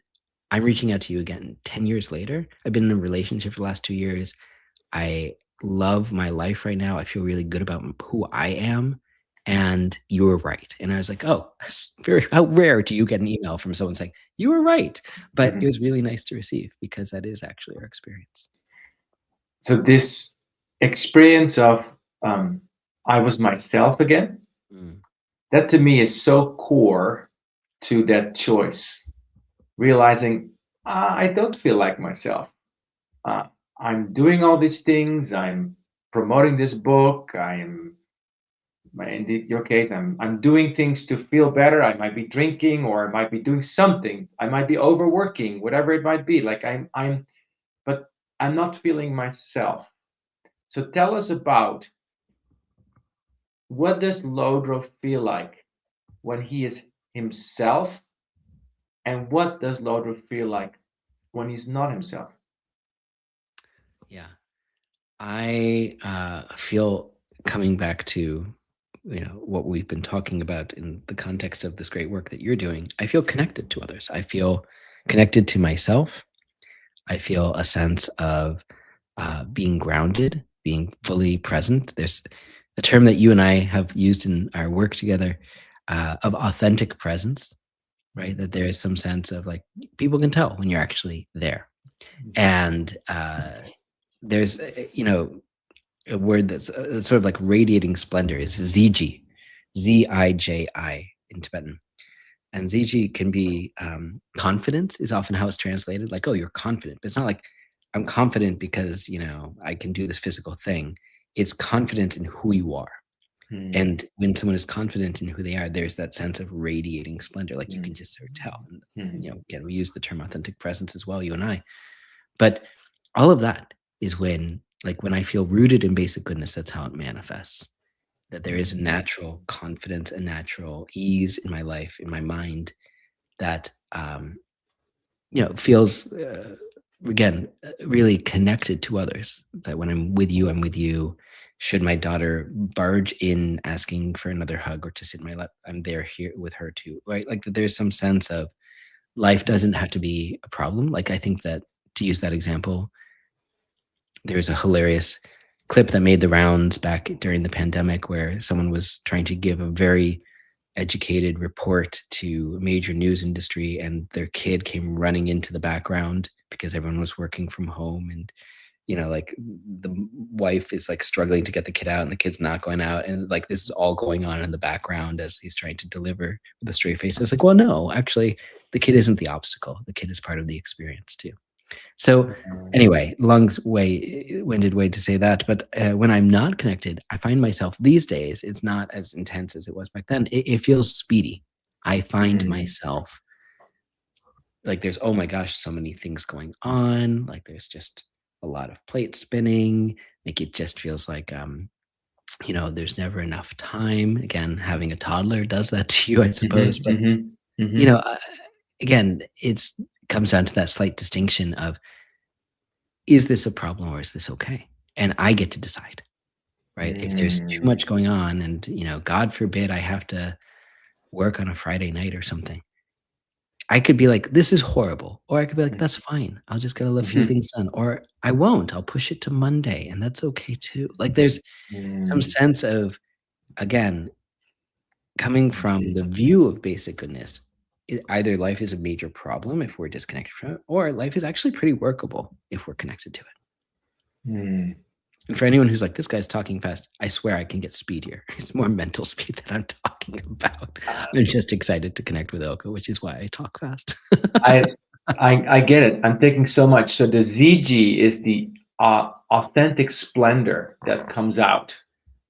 I'm reaching out to you again 10 years later. I've been in a relationship for the last 2 years. I love my life right now. I feel really good about who I am. And you were right. And I was like, oh, that's very, how rare do you get an email from someone saying, you were right? But it was really nice to receive because that is actually our experience. So this experience of I was myself again, that to me is so core to that choice. Realizing I don't feel like myself. I'm doing all these things. I'm promoting this book. In your case, I'm doing things to feel better. I might be drinking, or I might be doing something. I might be overworking, whatever it might be. Like but I'm not feeling myself. So tell us about, what does Lodro feel like when he is himself, and what does Lodro feel like when he's not himself? Yeah. I feel, coming back to what we've been talking about in the context of this great work that you're doing, I feel connected to others. I feel connected to myself. I feel a sense of being grounded, being fully present. There's a term that you and I have used in our work together, of authentic presence, right? That there is some sense of, like, people can tell when you're actually there. And there's, a word that's sort of like radiating splendor is Ziji, Ziji in Tibetan. And Ziji can be confidence, is often how it's translated. Like, oh, you're confident. But it's not like I'm confident because, I can do this physical thing. It's confidence in who you are. And when someone is confident in who they are, there's that sense of radiating splendor. Like, you can just sort of tell. And, again, we use the term authentic presence as well, you and I. But all of that is when I feel rooted in basic goodness, that's how it manifests. That there is a natural confidence, a natural ease in my life, in my mind, that feels again really connected to others. That when I'm with you. Should my daughter barge in asking for another hug or to sit in my lap, I'm there here with her too, right? Like, that there's some sense of life doesn't have to be a problem. Like, I think that, to use that example, there's a hilarious clip that made the rounds back during the pandemic where someone was trying to give a very educated report to a major news industry, and their kid came running into the background because everyone was working from home. And like, the wife is like struggling to get the kid out, and the kid's not going out, and like this is all going on in the background as he's trying to deliver with a straight face. I was like, well, no, actually, the kid isn't the obstacle. The kid is part of the experience too. So anyway, long-winded way to say that. But when I'm not connected, I find myself these days, it's not as intense as it was back then. It feels speedy. I find myself like, there's, oh my gosh, so many things going on. Like, there's just a lot of plates spinning. Like, it just feels like, there's never enough time. Again, having a toddler does that to you, I suppose. But, again, it's comes down to that slight distinction of, is this a problem or is this okay? And I get to decide, right? If there's too much going on and, God forbid I have to work on a Friday night or something, I could be like, this is horrible. Or I could be like, that's fine. I'll just get a few things done. Or I won't. I'll push it to Monday, and that's okay too. Like, there's some sense of, again, coming from the view of basic goodness, either life is a major problem if we're disconnected from it, or life is actually pretty workable if we're connected to it. And for anyone who's like, this guy's talking fast, I swear I can get speedier. It's more mental speed that I'm talking about. I'm just excited to connect with Hylke, which is why I talk fast. I get it. I'm taking so much. So the ZG is the authentic splendor that comes out.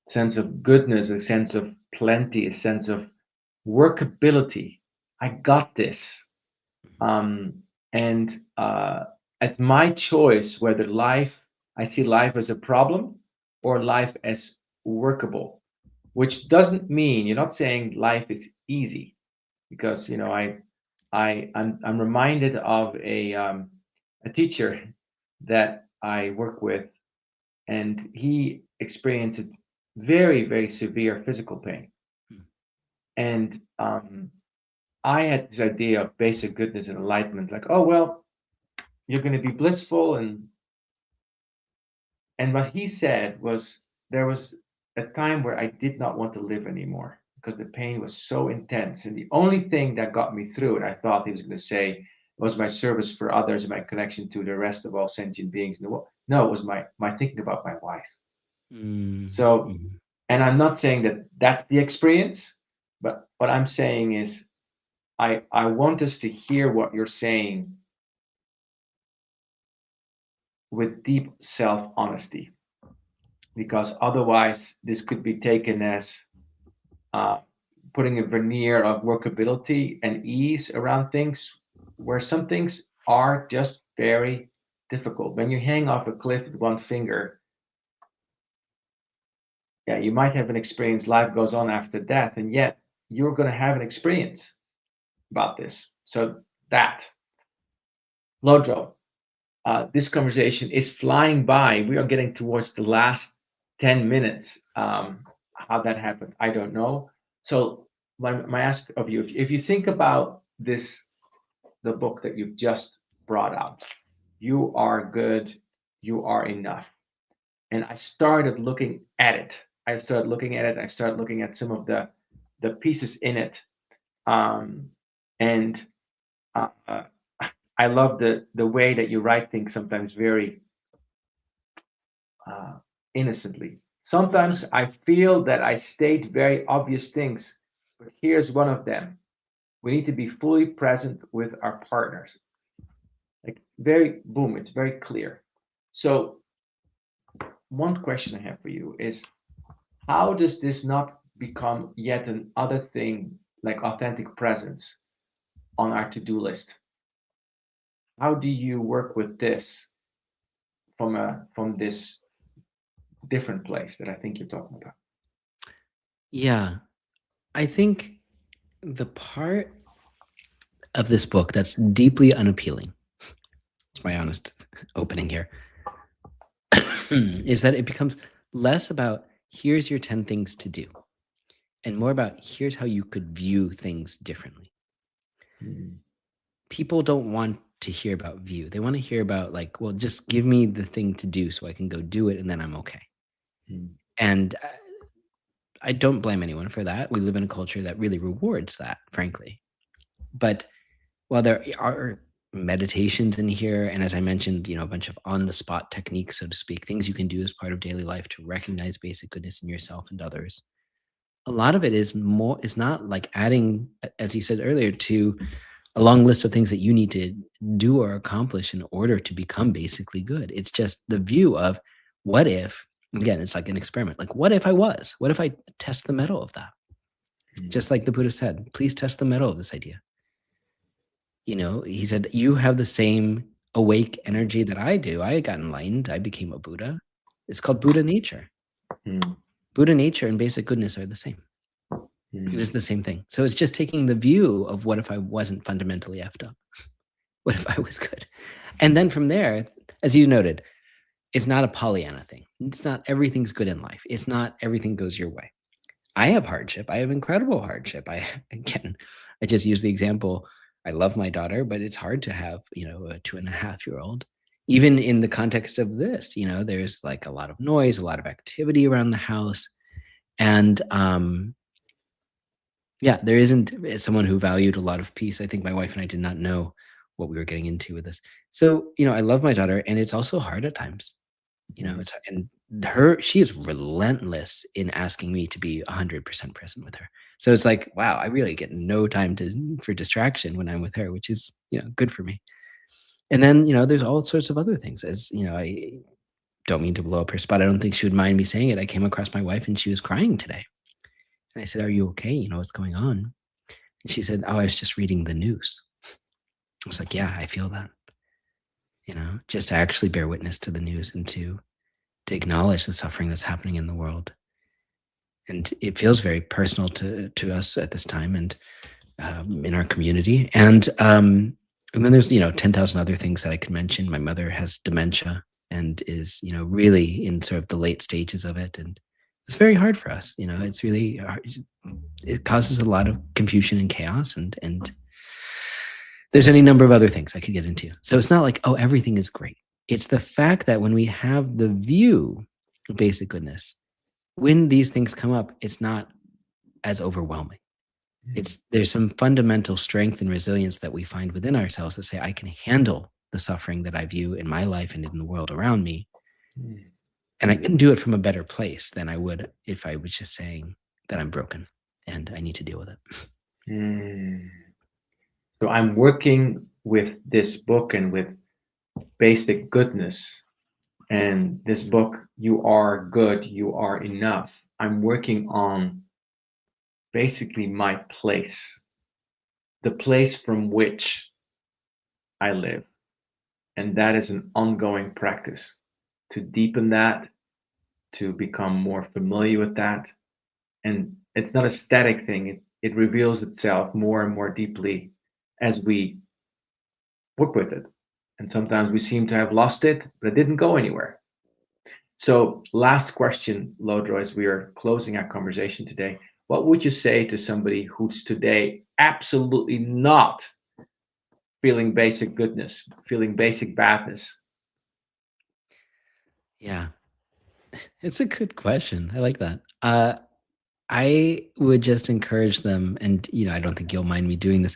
Sense of goodness, a sense of plenty, a sense of workability. I got this. And it's my choice whether I see life as a problem or life as workable, which doesn't mean, you're not saying life is easy, because I'm reminded of a teacher that I work with, and he experienced it very, very severe physical pain. And I had this idea of basic goodness and enlightenment, like, oh, well, you're going to be blissful. And what he said was, there was a time where I did not want to live anymore because the pain was so intense. And the only thing that got me through it, I thought he was going to say, was my service for others and my connection to the rest of all sentient beings in the world. No, it was my thinking about my wife. So, and I'm not saying that that's the experience, but what I'm saying is I want us to hear what you're saying with deep self-honesty, because otherwise this could be taken as putting a veneer of workability and ease around things, where some things are just very difficult. When you hang off a cliff with one finger, yeah, you might have an experience, life goes on after death, and yet you're going to have an experience about this. So that, Lodro, this conversation is flying by. We are getting towards the last 10 minutes. How that happened, I don't know. So my ask of you, if you think about this, the book that you've just brought out, You Are Good, You Are Enough. And I started looking at it. I started looking at some of the pieces in it. And I love the way that you write things sometimes very innocently. Sometimes I feel that I state very obvious things, but here's one of them. We need to be fully present with our partners. Like, very boom, it's very clear. So one question I have for you is, how does this not become yet another thing like authentic presence on our to-do list? How do you work with this from this different place that I think you're talking about? Yeah, I think the part of this book that's deeply unappealing, it's my honest opening here, is that it becomes less about here's your 10 things to do and more about here's how you could view things differently. People don't want to hear about view. They want to hear about, like, well, just give me the thing to do so I can go do it and then I'm okay. And I don't blame anyone for that. We live in a culture that really rewards that, frankly. But while there are meditations in here, and as I mentioned, a bunch of on-the-spot techniques, so to speak, things you can do as part of daily life to recognize basic goodness in yourself and others, a lot of it is not like adding, as you said earlier, to a long list of things that you need to do or accomplish in order to become basically good. It's just the view of, what if, again, it's like an experiment. Like, what if I test the metal of that? Just like the Buddha said, please test the metal of this idea. He said, you have the same awake energy that I do. I got enlightened. I became a Buddha. It's called Buddha nature. Buddha nature and basic goodness are the same. It is the same thing. So it's just taking the view of, what if I wasn't fundamentally effed up? What if I was good? And then from there, as you noted, it's not a Pollyanna thing. It's not everything's good in life. It's not everything goes your way. I have hardship. I have incredible hardship. I just use the example. I love my daughter, but it's hard to have, a 2.5-year-old. Even in the context of this, there's like a lot of noise, a lot of activity around the house. And there isn't someone who valued a lot of peace. I think my wife and I did not know what we were getting into with this. So, I love my daughter, and it's also hard at times. She is relentless in asking me to be 100% present with her. So it's like, wow, I really get no time for distraction when I'm with her, which is, good for me. And then, there's all sorts of other things. As I don't mean to blow up her spot. I don't think she would mind me saying it. I came across my wife and she was crying today. And I said, are you okay? What's going on? And she said, oh, I was just reading the news. I was like, yeah, I feel that. Just to actually bear witness to the news and to acknowledge the suffering that's happening in the world. And it feels very personal to us at this time and in our community. And then there's, 10,000 other things that I could mention. My mother has dementia and is, really in sort of the late stages of it. And It's very hard for us. It's really hard. It causes a lot of confusion and chaos, and there's any number of other things I could get into. So it's not like, oh, everything is great. It's the fact that when we have the view of basic goodness, when these things come up, it's not as overwhelming. There's some fundamental strength and resilience that we find within ourselves that say, I can handle the suffering that I view in my life and in the world around me. And I can do it from a better place than I would if I was just saying that I'm broken and I need to deal with it. So I'm working with this book and with basic goodness. And this book, You Are Good, You Are Enough. I'm working on basically my place, the place from which I live. And that is an ongoing practice to deepen that, to become more familiar with that. And it's not a static thing. It reveals itself more and more deeply as we work with it. And sometimes we seem to have lost it, but it didn't go anywhere. So last question, Lodro, as we are closing our conversation today, what would you say to somebody who's today absolutely not feeling basic goodness, feeling basic badness? Yeah, it's a good question. I like that. I would just encourage them, and I don't think you'll mind me doing this.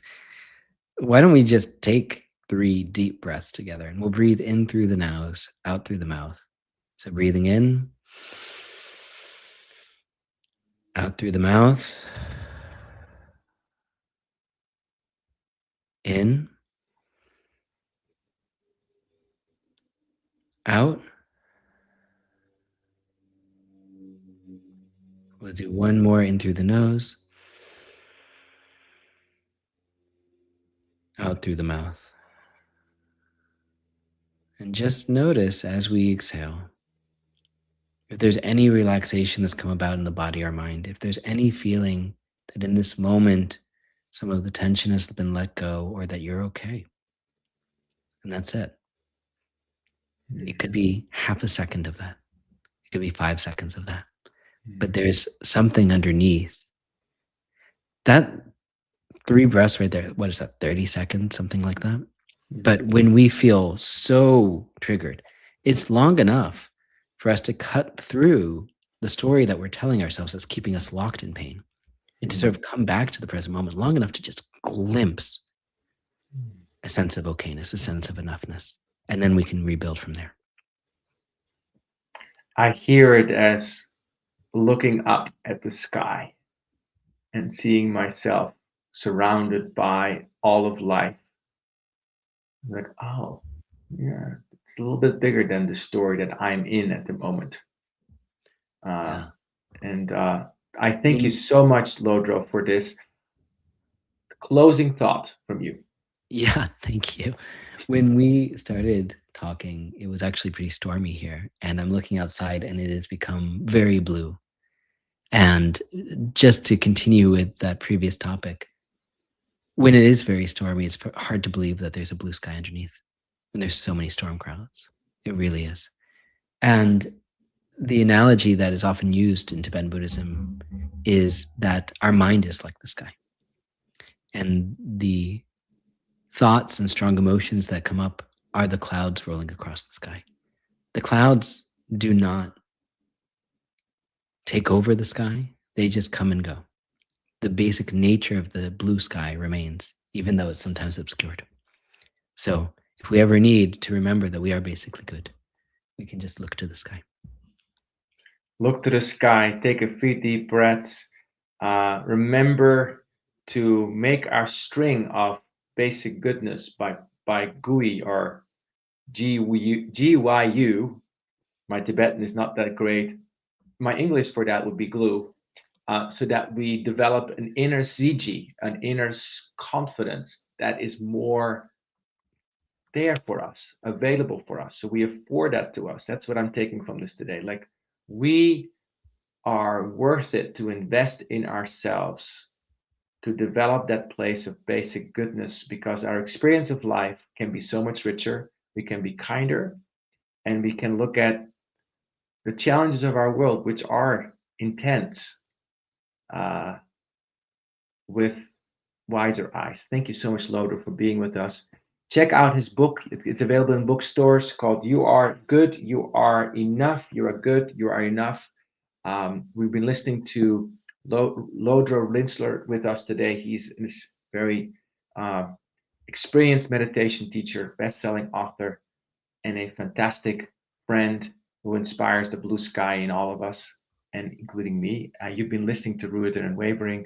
Why don't we just take 3 deep breaths together, and we'll breathe in through the nose, out through the mouth. So breathing in, out through the mouth, in, out. We'll do one more in through the nose, out through the mouth. And just notice as we exhale, if there's any relaxation that's come about in the body or mind, if there's any feeling that in this moment, some of the tension has been let go or that you're okay. And that's it. It could be half a second of that. It could be 5 seconds of that. But there's something underneath. That 3 breaths right there, what is that, 30 seconds, something like that? But when we feel so triggered, it's long enough for us to cut through the story that we're telling ourselves that's keeping us locked in pain, and to sort of come back to the present moment long enough to just glimpse a sense of okayness, a sense of enoughness, and then we can rebuild from there. I hear it as looking up at the sky and seeing myself surrounded by all of life. Like, oh, yeah, it's a little bit bigger than the story that I'm in at the moment. And I thank you so much, Lodro, for this closing thought from you. Yeah, thank you. When we started talking, it was actually pretty stormy here, and I'm looking outside and it has become very blue. And just to continue with that previous topic, when it is very stormy, it's hard to believe that there's a blue sky underneath when there's so many storm clouds. It really is. And the analogy that is often used in Tibetan Buddhism is that our mind is like the sky. And the thoughts and strong emotions that come up are the clouds rolling across the sky. The clouds do not take over the sky. They just come and go. The basic nature of the blue sky remains, even though it's sometimes obscured. So if we ever need to remember that we are basically good, we can just look to the sky. Look to the sky, take a few deep breaths. Remember to make our string of basic goodness by GUI or GYU. My Tibetan is not that great. My English for that would be glue. So that we develop an inner ziji, an inner confidence that is more there for us, available for us. So we afford that to us. That's what I'm taking from this today. Like, we are worth it to invest in ourselves, to develop that place of basic goodness, because our experience of life can be so much richer. We can be kinder, and we can look at the challenges of our world, which are intense with wiser eyes. Thank you so much, Lodro, for being with us. Check out his book. It's available in bookstores called You Are Good, You Are Enough. You are good, you are enough. We've been listening to Lodro Rinzler with us today. He's this very experienced meditation teacher, best-selling author, and a fantastic friend who inspires the blue sky in all of us, and including me. You've been listening to Rooted and Unwavering,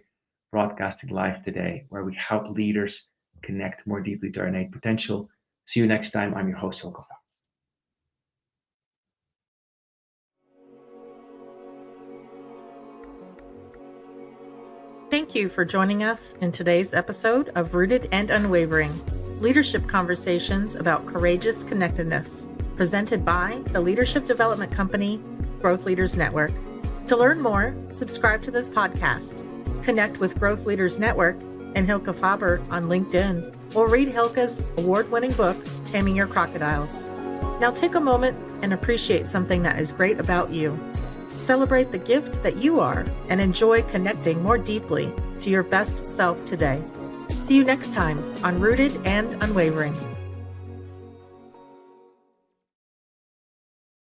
broadcasting live today, where we help leaders connect more deeply to their innate potential. See you next time. I'm your host, Hylke Faber. Thank you for joining us in today's episode of Rooted and Unwavering, leadership conversations about courageous connectedness, presented by the leadership development company, Growth Leaders Network. To learn more, subscribe to this podcast, connect with Growth Leaders Network and Hylke Faber on LinkedIn, or read Hylke's award-winning book, Taming Your Crocodiles. Now take a moment and appreciate something that is great about you. Celebrate the gift that you are and enjoy connecting more deeply to your best self today. See you next time on Rooted and Unwavering.